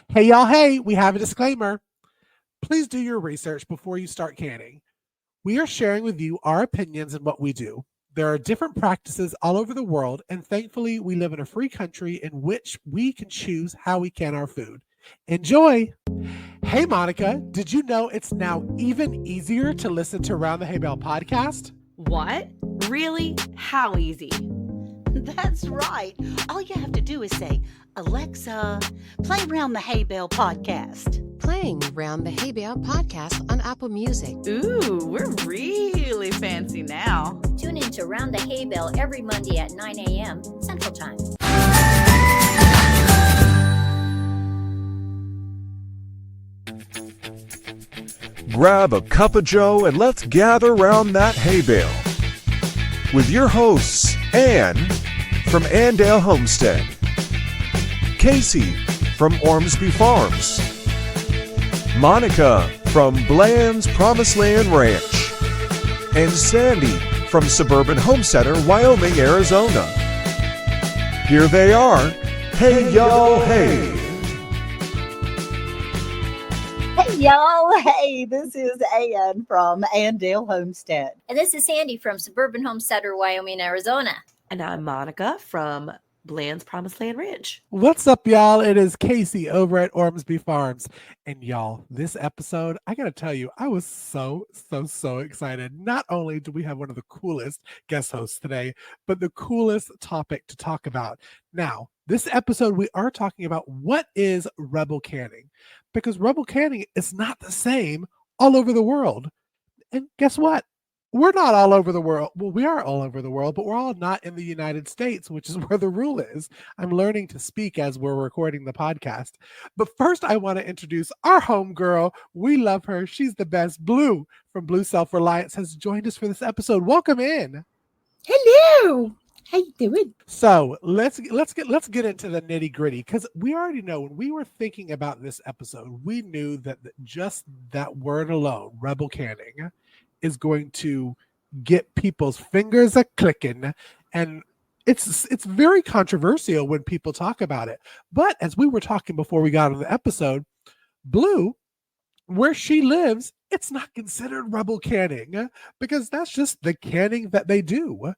Hey, y'all, hey, we have a disclaimer. Please do your research before you start canning. We are sharing with you our opinions and what we do. There are different practices all over the world, and thankfully, we live in a free country in which we can choose how we can our food. Enjoy! Hey, Monica, did you know it's now even easier to listen to Round the Hay Bale podcast? What? Really? How easy? That's right. All you have to do is say, Alexa, play Round the Hay Bale podcast. Playing Round the Hay Bale podcast on Apple Music. Ooh, we're really fancy now. Tune in to Round the Hay Bale every Monday at 9 a.m. Central Time. Grab a cup of joe and let's gather round that hay bale. With your hosts, Anne from Andale Homestead, Cayce from Ormsby Farms, Monica from Bland's Promised Land Ranch, and Sandi from Suburban Homesteader, Wyoming, Arizona. Here they are. Hey, y'all, hey. Hey, y'all. Hey, this is Anne from Andale Homestead. And this is Sandi from Suburban Homesteader, Wyoming, Arizona. And I'm Monica from Bland's Promised Land Ranch. What's up, y'all? It is Cayce over at Ormsby Farms. And y'all, this episode, I gotta tell you, I was so excited. Not only do we have one of the coolest guest hosts today, but the coolest topic to talk about. Now, this episode, we are talking about what is rebel canning, because rebel canning is not the same all over the world. And guess what? We're not all over the world. Well, we are all over the world, but we're all not in the United States, which is where the rule is. I'm learning to speak as we're recording the podcast. But first, I want to introduce our homegirl. We love her. She's the best. Blue from Blue Self-Reliance has joined us for this episode. Welcome in. Hello. How you doing? So let's get into the nitty gritty, because we already know when we were thinking about this episode, we knew that just that word alone, rebel canning, is going to get people's fingers a clicking, and it's very controversial when people talk about it. But as we were talking before we got on the episode, Blue, where she lives, it's not considered rebel canning because that's just the canning that they do.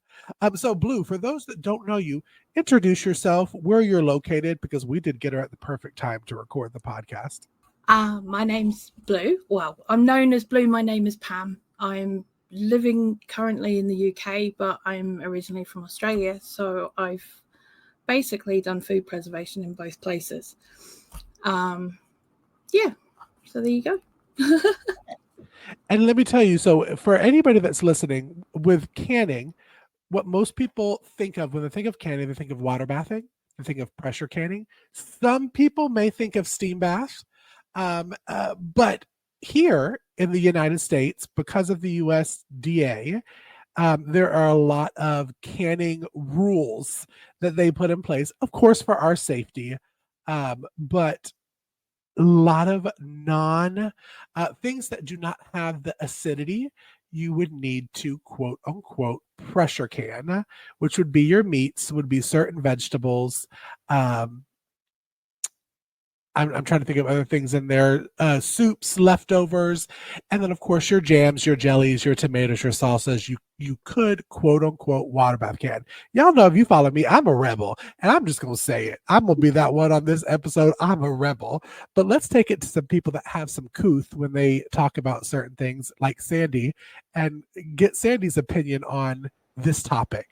So Blue, for those that don't know you, introduce yourself, where you're located, because we did get her at the perfect time to record the podcast. My name's Blue. Well, I'm known as Blue. My name is Pam. I'm living currently in the UK, but I'm originally from Australia. So I've basically done food preservation in both places. Yeah. So there you go. And let me tell you, so for anybody that's listening, with canning, what most people think of when they think of canning, they think of water bathing, they think of pressure canning. Some people may think of steam baths, but here in the United States, because of the USDA, there are a lot of canning rules that they put in place, of course, for our safety, but a lot of things that do not have the acidity you would need to quote unquote pressure can, which would be your meats, would be certain vegetables. I'm trying to think of other things in there, soups, leftovers, and then of course your jams, your jellies, your tomatoes, your salsas. You could quote unquote water bath can. Y'all know, if you follow me, I'm a rebel, and I'm just gonna say it. I'm gonna be that one on this episode. I'm a rebel. But let's take it to some people that have some couth when they talk about certain things, like Sandi, and get Sandi's opinion on this topic.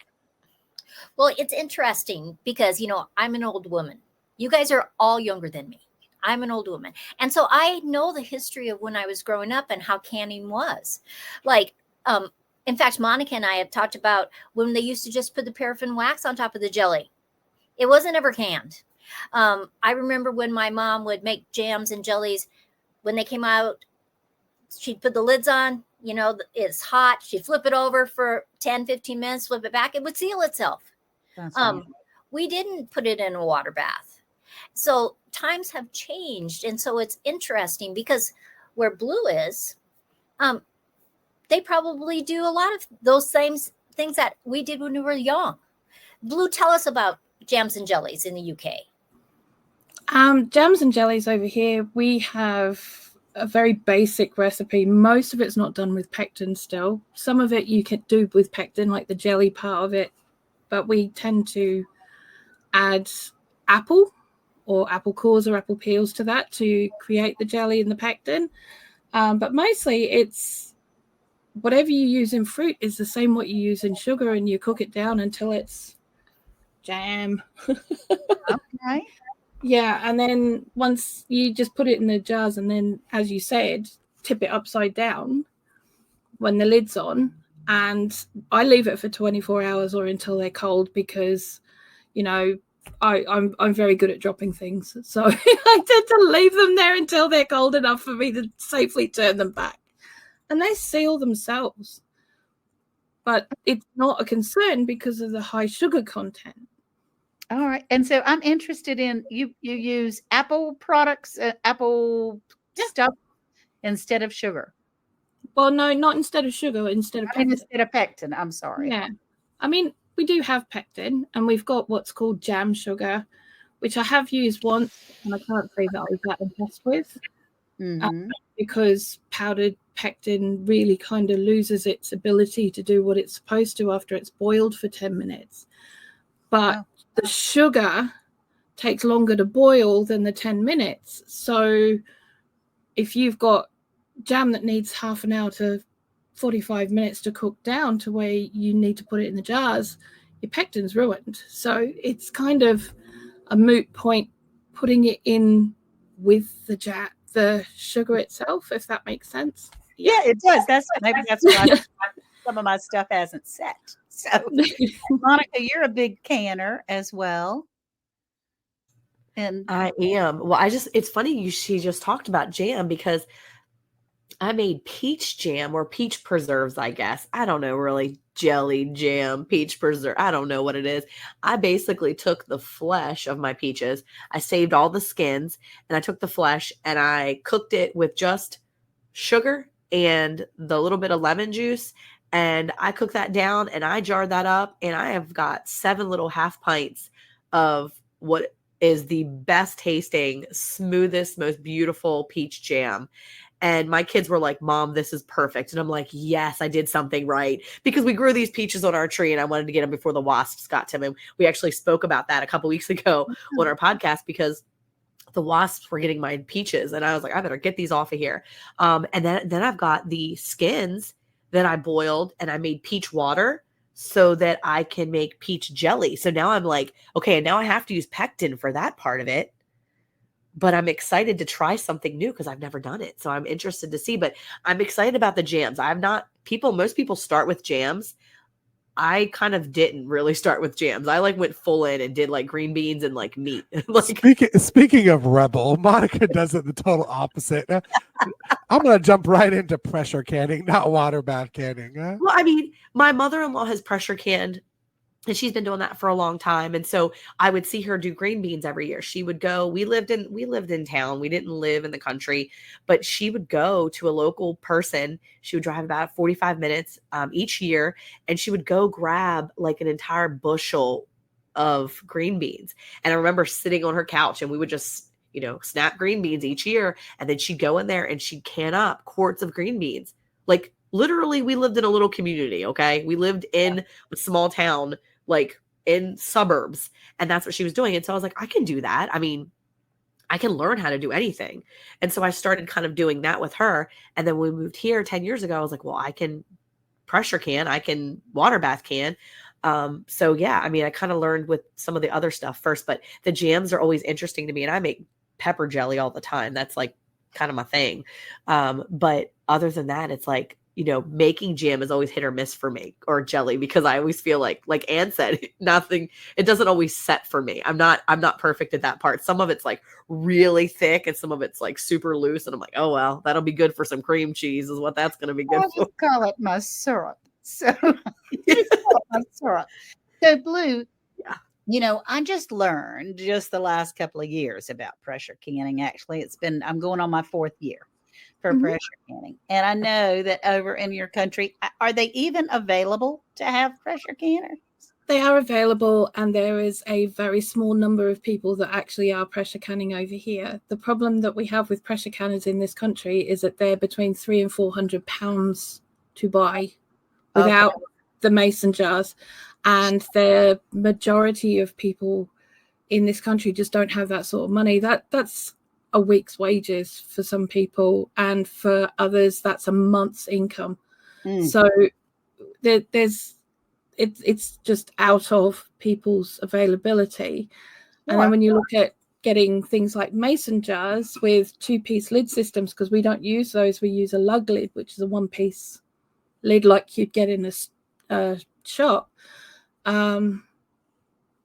Well, it's interesting because, I'm an old woman. You guys are all younger than me. I'm an old woman. And so I know the history of when I was growing up and how canning was. Like, in fact, Monica and I have talked about when they used to just put the paraffin wax on top of the jelly. It wasn't ever canned. I remember when my mom would make jams and jellies, when they came out, she'd put the lids on, it's hot. She'd flip it over for 10, 15 minutes, flip it back. It would seal itself. We didn't put it in a water bath. So times have changed. And so it's interesting because where Blue is, they probably do a lot of those same things that we did when we were young. Blue, tell us about jams and jellies in the UK. Jams and jellies over here, we have a very basic recipe. Most of it's not done with pectin still. Some of it you can do with pectin, like the jelly part of it, but we tend to add apple or apple cores or apple peels to that to create the jelly and the pectin. But mostly it's whatever you use in fruit is the same what you use in sugar, and you cook it down until it's jam. Okay. Yeah, and then once you just put it in the jars, and then, as you said, tip it upside down when the lid's on, and I leave it for 24 hours or until they're cold because, you know, I'm very good at dropping things, so I tend to leave them there until they're cold enough for me to safely turn them back, and they seal themselves. But it's not a concern because of the high sugar content. All right. And so I'm interested in you use Apple products, Apple stuff instead of sugar. Well, no, not instead of sugar, instead of pectin. Instead of pectin. I'm sorry. Yeah. I mean, we do have pectin, and we've got what's called jam sugar, which I have used once, and I can't say that I was that impressed with, because powdered pectin really kind of loses its ability to do what it's supposed to after it's boiled for 10 minutes. But the sugar takes longer to boil than the 10 minutes. So if you've got jam that needs half an hour to 45 minutes to cook down to where you need to put it in the jars, your pectin's ruined. So it's kind of a moot point putting it in with the sugar itself, if that makes sense. Yeah, it does. Maybe that's why some of my stuff hasn't set. So, Monica, you're a big canner as well. And I am. Well, it's funny she just talked about jam because I made peach jam or peach preserves, I guess. I don't know, really. Jelly, jam, peach preserve. I don't know what it is. I basically took the flesh of my peaches. I saved all the skins, and I took the flesh and I cooked it with just sugar and the little bit of lemon juice. And I cooked that down and I jarred that up, and I have got 7 little half pints of what is the best tasting, smoothest, most beautiful peach jam. And my kids were like, Mom, this is perfect. And I'm like, yes, I did something right. Because we grew these peaches on our tree and I wanted to get them before the wasps got to them. And we actually spoke about that a couple weeks ago on our podcast because the wasps were getting my peaches. And I was like, I better get these off of here. And then I've got the skins that I boiled and I made peach water so that I can make peach jelly. So now I'm like, okay, and now I have to use pectin for that part of it. But I'm excited to try something new because I've never done it. So I'm interested to see, but I'm excited about the jams. Most people start with jams. I kind of didn't really start with jams. I went full in and did green beans and meat. Speaking of rebel, Monica does it the total opposite. I'm going to jump right into pressure canning, not water bath canning. Well, I mean, my mother-in-law has pressure canned, and she's been doing that for a long time. And so I would see her do green beans every year. She would go, we lived in town. We didn't live in the country, but she would go to a local person. She would drive about 45 minutes each year. And she would go grab an entire bushel of green beans. And I remember sitting on her couch and we would just, snap green beans each year. And then she'd go in there and she'd can up quarts of green beans. Literally, we lived in a little community. Okay. We lived in a small town, in suburbs, and that's what she was doing. And so I was like, I can do that. I mean, I can learn how to do anything. And so I started kind of doing that with her. And then when we moved here 10 years ago, I was like, well, I can pressure can, I can water bath can. So yeah, I mean, I kind of learned with some of the other stuff first, but the jams are always interesting to me. And I make pepper jelly all the time. That's kind of my thing. But other than that, it's making jam is always hit or miss for me, or jelly, because I always feel like Ann said, it doesn't always set for me. I'm not perfect at that part. Some of it's really thick and some of it's super loose. And I'm like, oh, well, that'll be good for some cream cheese is what that's going to be good for. Just call it my syrup. So, my syrup. So Blue, I just learned the last couple of years about pressure canning. Actually, I'm going on my 4th year for pressure canning. And I know that over in your country, are they even available to have pressure canners? They are available, and there is a very small number of people that actually are pressure canning over here. The problem that we have with pressure canners in this country is that they're between £300 and £400 to buy without the mason jars, and the majority of people in this country just don't have that sort of money. That's a week's wages for some people, and for others that's a month's income. So it's just out of people's availability. And then when you look at getting things like mason jars with 2-piece lid systems, because we don't use those, we use a lug lid, which is a 1-piece lid like you'd get in a shop.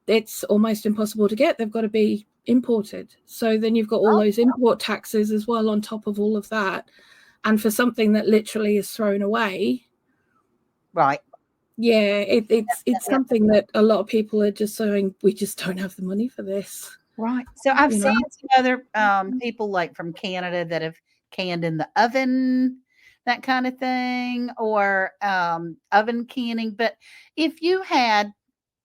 It's almost impossible to get. They've got to be imported. So then you've got all those import taxes as well on top of all of that. And for something that literally is thrown away. Right. Yeah, it's something that a lot of people are just saying, we just don't have the money for this. Right. So I've seen some other people like from Canada that have canned in the oven, that kind of thing, or oven canning. But if you had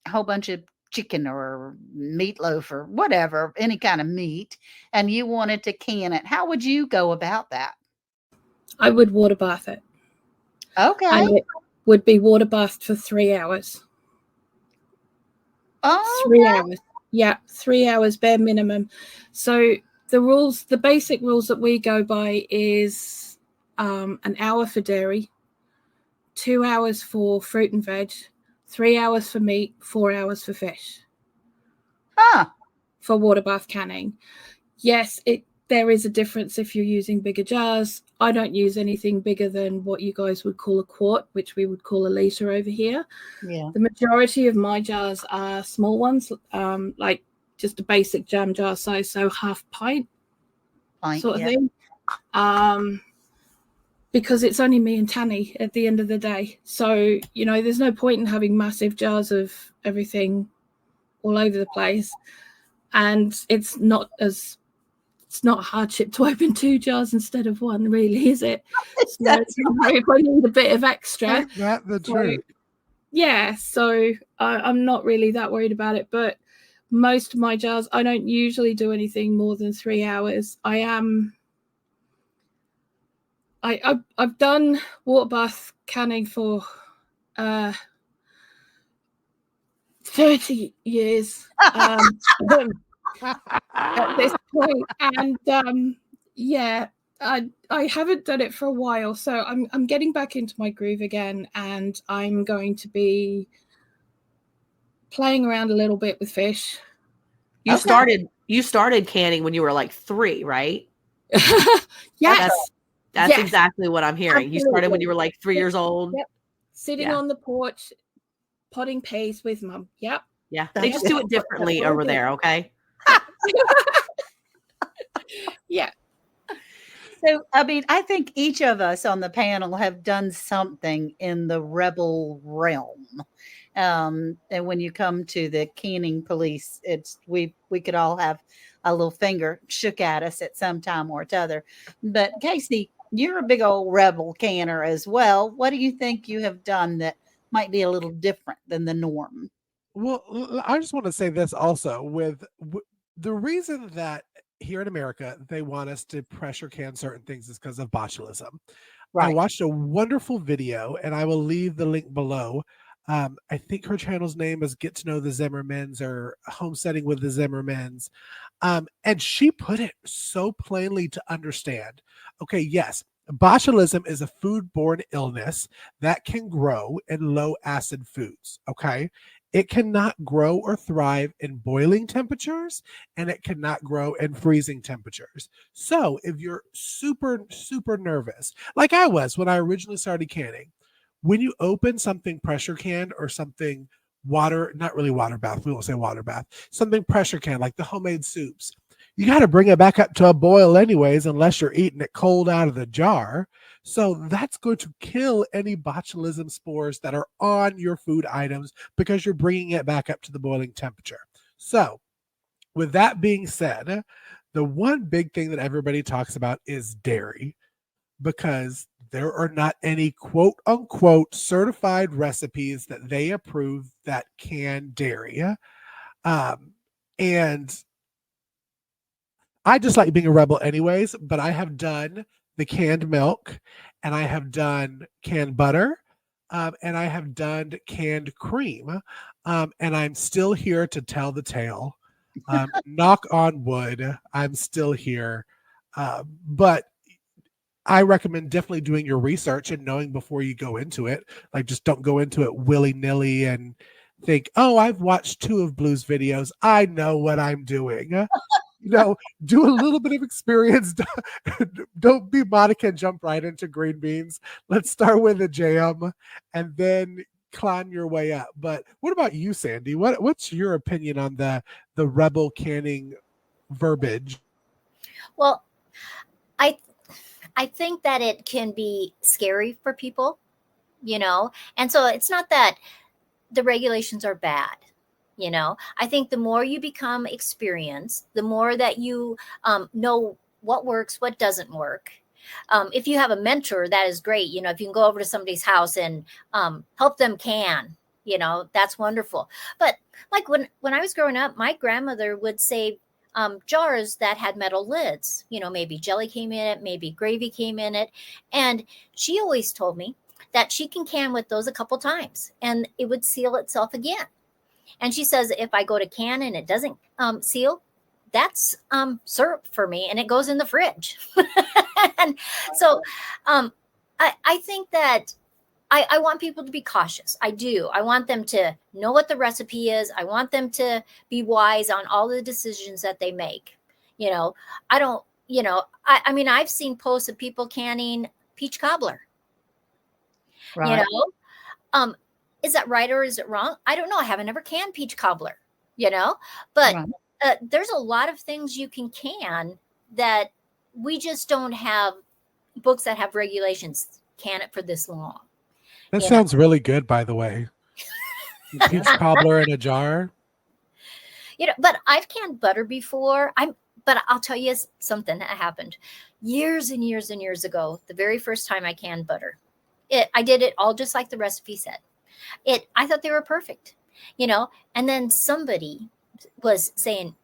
a whole bunch of chicken or meatloaf or whatever, any kind of meat, and you wanted to can it, how would you go about that? I would water bath it. Okay. And it would be water bathed for 3 hours. Oh, 3 hours. Yeah, 3 hours bare minimum. So the basic rules that we go by is an hour for dairy, 2 hours for fruit and veg, 3 hours for meat, 4 hours for fish. For water bath canning. Yes, there is a difference if you're using bigger jars. I don't use anything bigger than what you guys would call a quart, which we would call a litre over here. Yeah. The majority of my jars are small ones, like just a basic jam jar size, so half pint sort of thing. Because it's only me and Tanny at the end of the day. So, there's no point in having massive jars of everything all over the place. And it's not a hardship to open 2 jars instead of 1, really, is it? So if I need a bit of extra. Ain't that the truth? Yeah, so I'm not really that worried about it. But most of my jars, I don't usually do anything more than 3 hours. I've done water bath canning for 30 years at this point, and I haven't done it for a while, so I'm getting back into my groove again, and I'm going to be playing around a little bit with fish. You started canning when you were like 3, right? Yes. That's exactly what I'm hearing. Absolutely. You started when you were like 3 years old. Yep. Sitting on the porch, potting peas with Mum. Yep. Yeah. They just do it differently over there, okay? Yeah. So, I think each of us on the panel have done something in the rebel realm. And when you come to the canning police, we could all have a little finger shook at us at some time or t'other. But Cayce, you're a big old rebel canner as well. What do you think you have done that might be a little different than the norm? Well, I just want to say this also with the reason that here in America, they want us to pressure can certain things is because of botulism. Right. I watched a wonderful video, and I will leave the link below. I think her channel's name is Get to Know the Zimmermans or Homesteading with the Zimmermans. And she put it so plainly to understand. Okay, yes, botulism is a foodborne illness that can grow in low acid foods. Okay. It cannot grow or thrive in boiling temperatures, and it cannot grow in freezing temperatures. So if you're super, super nervous, like I was when I originally started canning, when you open something pressure canned or something not really water bath, we won't say water bath, something pressure canned like the homemade soups, you got to bring it back up to a boil anyways, unless you're eating it cold out of the jar. So that's going to kill any botulism spores that are on your food items because you're bringing it back up to the boiling temperature. So with that being said, the one big thing that everybody talks about is dairy. because there are not any quote unquote certified recipes that they approve that can dairy. And I just like being a rebel anyways, but I have done the canned milk, and I have done canned butter, and I have done canned cream. And I'm still here to tell the tale. Knock on wood, I'm still here. But I recommend definitely doing your research and knowing before you go into it. Like, just don't go into it willy-nilly and think, oh, I've watched 2 of Blue's videos, I know what I'm doing. Do a little bit of experience. Don't be Monica and jump right into green beans. Let's start with a jam and then climb your way up. But what about you, Sandi? What's your opinion on the rebel canning verbiage? Well, I think that it can be scary for people, and so it's not that the regulations are bad. I think the more you become experienced, the more that you know what works, what doesn't work. If you have a mentor, that is great. If you can go over to somebody's house and help them can, that's wonderful. But like when I was growing up, my grandmother would save jars that had metal lids. Maybe jelly came in it, maybe gravy came in it. And she always told me that she can with those a couple times and it would seal itself again. And she says, if I go to can and it doesn't seal, that's syrup for me, and it goes in the fridge. And so I think that I want people to be cautious. I do. I want them to know what the recipe is. I want them to be wise on all the decisions that they make. I don't, I mean, I've seen posts of people canning peach cobbler. Right. Is that right or is it wrong? I don't know. I haven't ever canned peach cobbler, but Right. There's a lot of things you can that we just don't have books that have regulations. Can it for this long? That Yeah. sounds really good, by the way. Peach cobbler in a jar. But I've canned butter before. But I'll tell you something that happened years and years and years ago. The very first time I canned butter, I did it all just like the recipe said. I thought they were perfect, and then somebody was saying,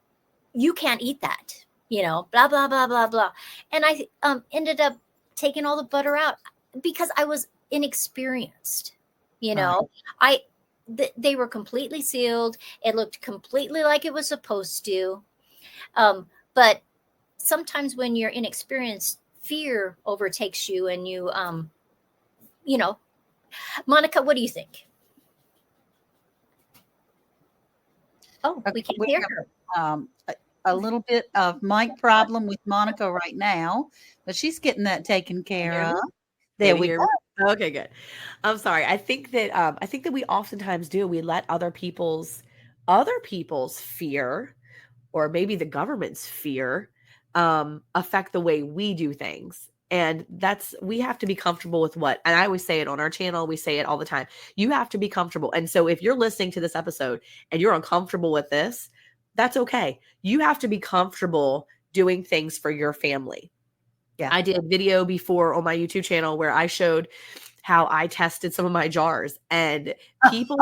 you can't eat that, blah, blah, blah, blah, blah. And I ended up taking all the butter out because I was inexperienced, they were completely sealed. It looked completely like it was supposed to. But sometimes when you're inexperienced, fear overtakes you and you, Monica, what do you think? Oh, we can't hear her. A little bit of mic problem with Monica right now, but she's getting that taken care of. There we go. Okay, good. I'm sorry. I think that we oftentimes do. We let other people's fear, or maybe the government's fear, affect the way we do things. And we have to be comfortable with and I always say it on our channel, we say it all the time. You have to be comfortable. And so if you're listening to this episode and you're uncomfortable with this, that's okay. You have to be comfortable doing things for your family. Yeah. I did a video before on my YouTube channel where I showed how I tested some of my jars, and people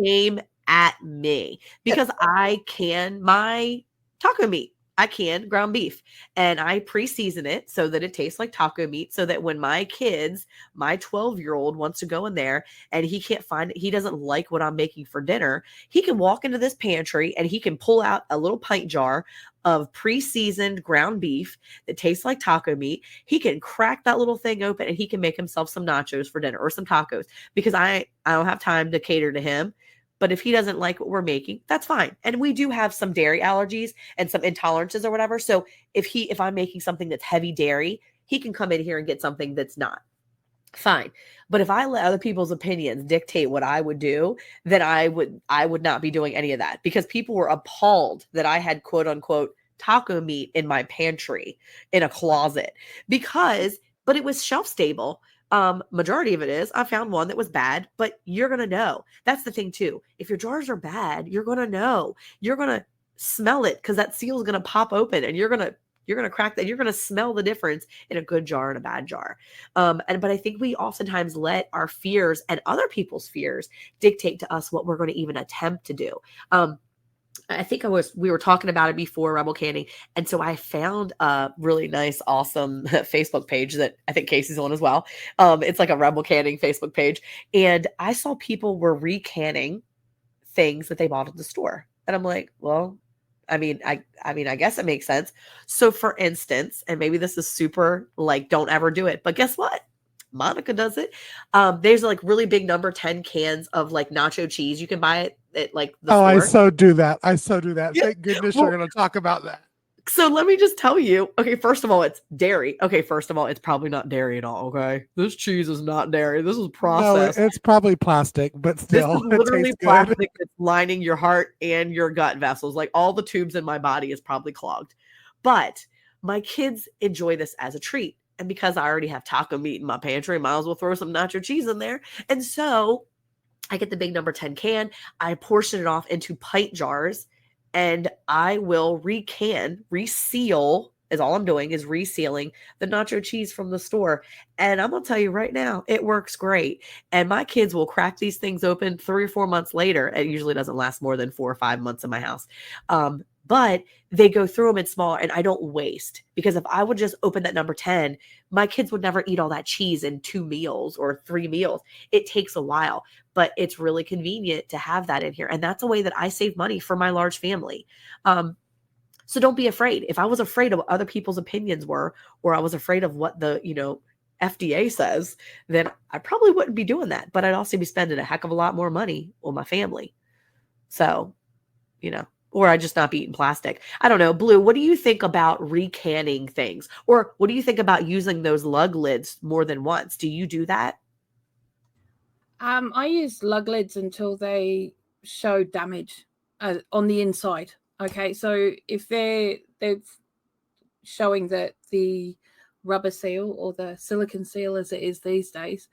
came at me because I can my taco meat. I can ground beef, and I pre-season it so that it tastes like taco meat, so that when my 12-year-old wants to go in there and he can't find it, he doesn't like what I'm making for dinner, he can walk into this pantry and he can pull out a little pint jar of pre-seasoned ground beef that tastes like taco meat. He can crack that little thing open and he can make himself some nachos for dinner or some tacos, because I don't have time to cater to him. But if he doesn't like what we're making, that's fine. And we do have some dairy allergies and some intolerances or whatever. So if I'm making something that's heavy dairy, he can come in here and get something that's not. Fine. But if I let other people's opinions dictate what I would do, then I would not be doing any of that, because people were appalled that I had quote unquote taco meat in my pantry in a closet, but it was shelf stable. Majority of it is. I found one that was bad, but you're going to know. That's the thing too. If your jars are bad, you're going to know. You're going to smell it, because that seal is going to pop open and you're going to You're going to crack that. You're going to smell the difference in a good jar and a bad jar. But I think we oftentimes let our fears and other people's fears dictate to us what we're going to even attempt to do. I think we were talking about it before, Rebel Canning. And so I found a really nice, awesome Facebook page that I think Casey's on as well. It's like a Rebel Canning Facebook page. And I saw people were recanning things that they bought at the store. And I'm like, well, I mean, I guess it makes sense. So for instance, and maybe this is super like, don't ever do it, but guess what? Monica does it. There's like really big number 10 cans of like nacho cheese. You can buy it at like the store. I so do that. Yeah. Thank goodness you're going to talk about that. So let me just tell you. Okay, first of all, it's dairy. Okay, first of all, it's probably not dairy at all. Okay, this cheese is not dairy. This is processed. No, it's probably plastic, but still, this is literally plastic that's lining your heart and your gut vessels. Like all the tubes in my body is probably clogged. But my kids enjoy this as a treat. And because I already have taco meat in my pantry, I might as well throw some nacho cheese in there. And so I get the big number 10 can. I portion it off into pint jars, and I will reseal, is all I'm doing is resealing the nacho cheese from the store. And I'm going to tell you right now, it works great. And my kids will crack these things open 3 or 4 months later. It usually doesn't last more than 4 or 5 months in my house. But they go through them in smaller, and I don't waste, because if I would just open that number 10, my kids would never eat all that cheese in 2 meals or 3 meals. It takes a while, but it's really convenient to have that in here. And that's a way that I save money for my large family. So don't be afraid. If I was afraid of what other people's opinions were, or I was afraid of what the, FDA says, then I probably wouldn't be doing that, but I'd also be spending a heck of a lot more money on my family. So, or I just not be eating plastic. I don't know. Blue, what do you think about recanning things? Or what do you think about using those lug lids more than once? Do you do that? I use lug lids until they show damage on the inside. Okay, so if they're showing that the rubber seal, or the silicone seal as it is these days,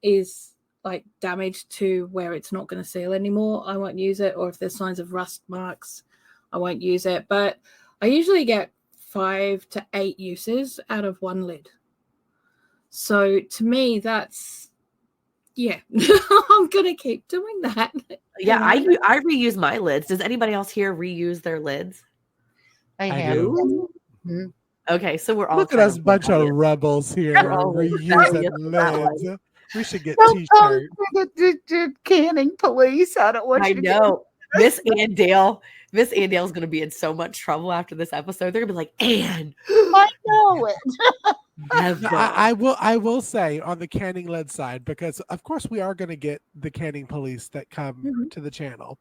is like damage to where it's not going to seal anymore, I won't use it. Or if there's signs of rust marks, I won't use it. But I usually get 5 to 8 uses out of one lid. So to me, that's, yeah, I'm going to keep doing that. Yeah, I reuse my lids. Does anybody else here reuse their lids? I I have. do. Mhm. Okay, so we're all Look at us, bunch of rebels here, reusing lids. We should get Don't call t-shirts. the canning police. I don't want I you to know. Miss Andale is going to be in so much trouble after this episode. They're going to be like, Anne. I know it. Never. I will say on the canning lid side, because of course we are going to get the canning police that come to the channel.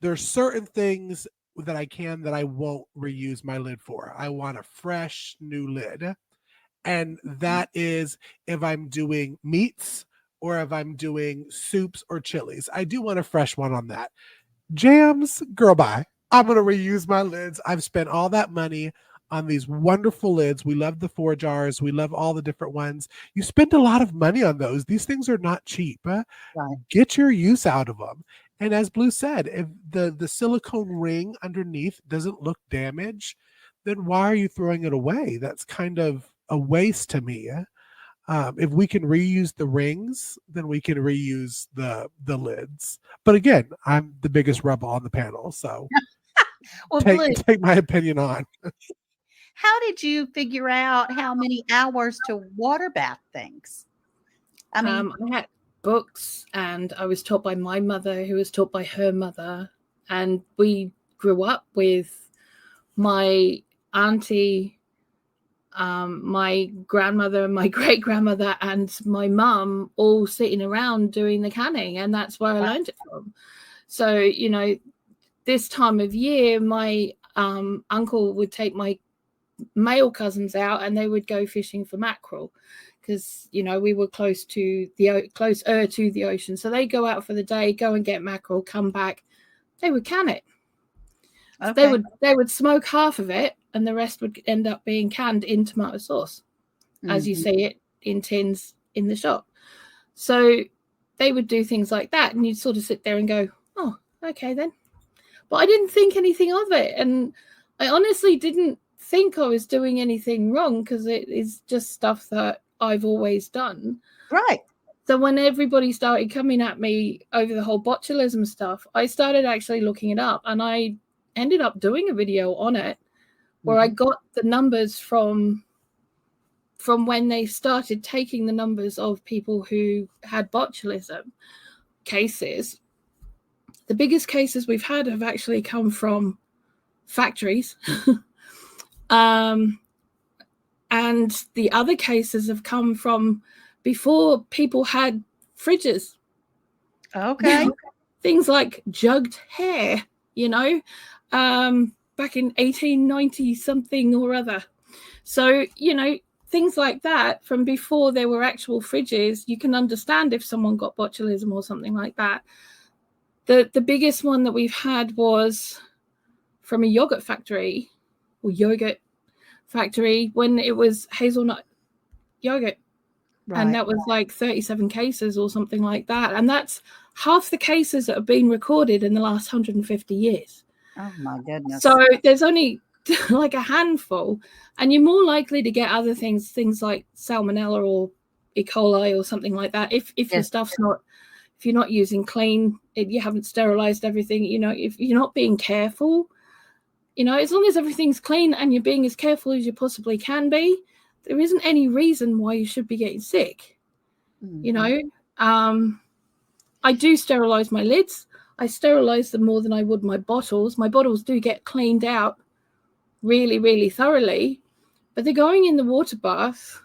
There's certain things that I won't reuse my lid for. I want a fresh new lid. And that is if I'm doing meats or if I'm doing soups or chilies. I do want a fresh one on that. Jams, girl, bye. I'm going to reuse my lids. I've spent all that money on these wonderful lids. We love the 4 jars. We love all the different ones. You spend a lot of money on those. These things are not cheap. Right. Get your use out of them. And as Blue said, if the silicone ring underneath doesn't look damaged, then why are you throwing it away? That's kind of a waste to me. If we can reuse the rings, then we can reuse the lids. But again, I'm the biggest rebel on the panel, so Well, take my opinion on. How did you figure out how many hours to water bath things? I mean, I had books, and I was taught by my mother, who was taught by her mother, and we grew up with my auntie, my grandmother, my great grandmother, and my mum all sitting around doing the canning, and that's where I learned it from. So, this time of year, my uncle would take my male cousins out, and they would go fishing for mackerel, because we were closer to the ocean. So they go out for the day, go and get mackerel, come back, they would can it. Okay. They would smoke half of it, and the rest would end up being canned in tomato sauce, as you see it in tins in the shop. So they would do things like that, and you'd sort of sit there and go, oh, okay then. But I didn't think anything of it, and I honestly didn't think I was doing anything wrong because it is just stuff that I've always done. Right. So when everybody started coming at me over the whole botulism stuff, I started actually looking it up, and I ended up doing a video on it where I got the numbers from when they started taking the numbers of people who had botulism cases. The biggest cases we've had have actually come from factories. And the other cases have come from before people had fridges. Okay. Things like jugged hair, back in 1890 something or other. So, things like that from before there were actual fridges. You can understand if someone got botulism or something like that. The biggest one that we've had was from a yogurt factory when it was hazelnut yogurt. Right. And that was like 37 cases or something like that. And that's half the cases that have been recorded in the last 150 years. Oh my goodness. So there's only like a handful, and you're more likely to get other things like salmonella or E. coli or something like that. If your stuff's if you're not using clean, you haven't sterilized everything, if you're not being careful, as long as everything's clean and you're being as careful as you possibly can be, there isn't any reason why you should be getting sick. I do sterilize my lids. I sterilize them more than I would my bottles. My bottles do get cleaned out really, really thoroughly, but they're going in the water bath.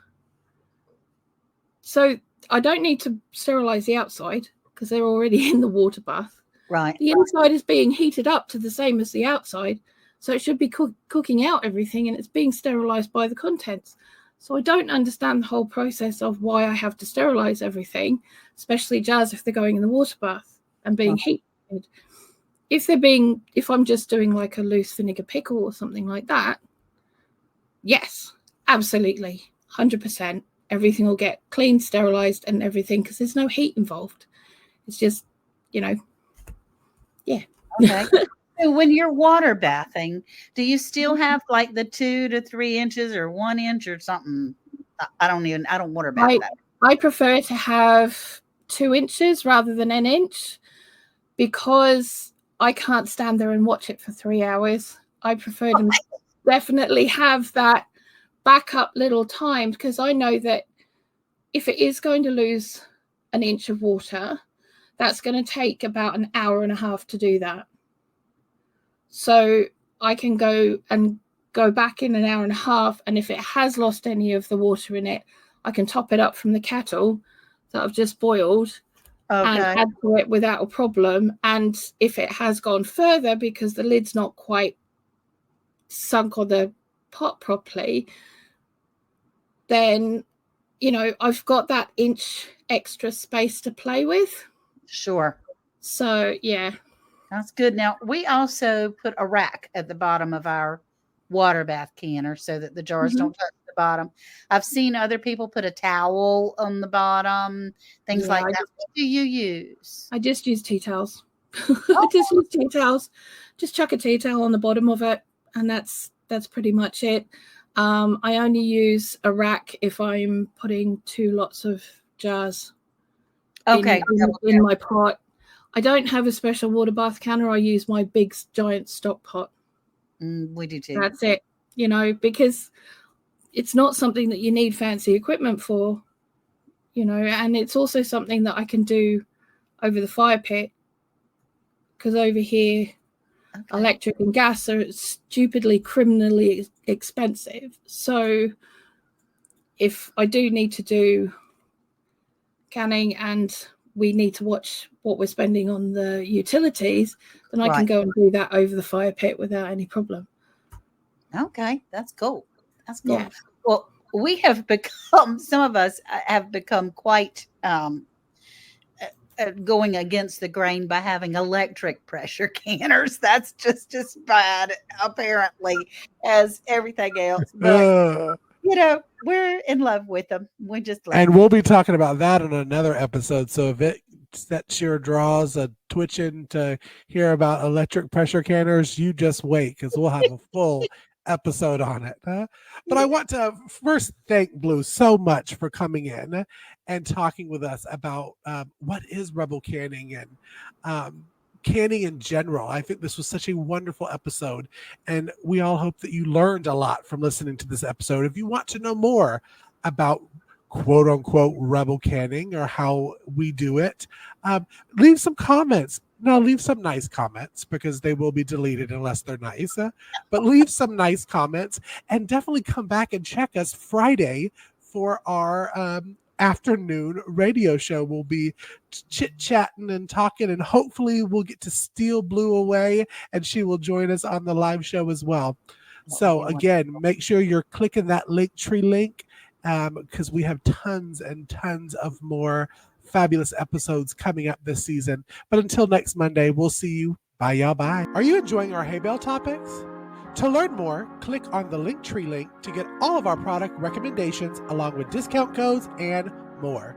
So I don't need to sterilize the outside because they're already in the water bath. Right. The inside is being heated up to the same as the outside. So it should be cooking out everything, and it's being sterilized by the contents. So I don't understand the whole process of why I have to sterilize everything, especially jars if they're going in the water bath and being heated. If I'm just doing like a loose vinegar pickle or something like that, yes, absolutely, 100%. Everything will get cleaned, sterilized and everything because there's no heat involved. It's just, yeah. Okay. So when you're water bathing, do you still have like the 2 to 3 inches or 1 inch or something? I don't water bath that. I prefer to have 2 inches rather than an inch because I can't stand there and watch it for 3 hours. I prefer to definitely have that backup little time because I know that if it is going to lose an inch of water, that's going to take about an hour and a half to do that. So I can go back in an hour and a half, and if it has lost any of the water in it, I can top it up from the kettle that I've just boiled and add to it without a problem. And if it has gone further because the lid's not quite sunk on the pot properly, then, I've got that inch extra space to play with. Sure. So, yeah. That's good. Now, we also put a rack at the bottom of our water bath canner so that the jars don't touch the bottom. I've seen other people put a towel on the bottom, things like that. What do you use? I just use tea towels. I just use tea towels. Just chuck a tea towel on the bottom of it, and that's pretty much it. I only use a rack if I'm putting 2 lots of jars in my pot. I don't have a special water bath canner. I use my big giant stock pot. We do too. That's it, because it's not something that you need fancy equipment for, and it's also something that I can do over the fire pit because over here, electric and gas are stupidly, criminally expensive. So if I do need to do canning and we need to watch what we're spending on the utilities, then I can go and do that over the fire pit without any problem. Okay, that's cool. That's cool. Yeah. Well, some of us have become quite going against the grain by having electric pressure canners. That's just as bad, apparently, as everything else. But, we're in love with them. We just love them. We'll be talking about that in another episode. So if it sets your draws a twitching to hear about electric pressure canners, you just wait because we'll have a full episode on it. But I want to first thank Blue so much for coming in and talking with us about what is rebel canning and canning in general. I think this was such a wonderful episode, and we all hope that you learned a lot from listening to this episode. If you want to know more about quote unquote rebel canning or how we do it, leave some comments. Now, leave some nice comments because they will be deleted unless they're nice. But leave some nice comments and definitely come back and check us Friday for our afternoon radio show. We'll be chit-chatting and talking, and hopefully we'll get to steal Blue away and she will join us on the live show as well. So again, make sure you're clicking that LinkTree link because we have tons and tons of more fabulous episodes coming up this season. But until next Monday, we'll see you. Bye, y'all. Bye. Are you enjoying our Hay Bale topics? To learn more, click on the LinkTree link to get all of our product recommendations along with discount codes and more.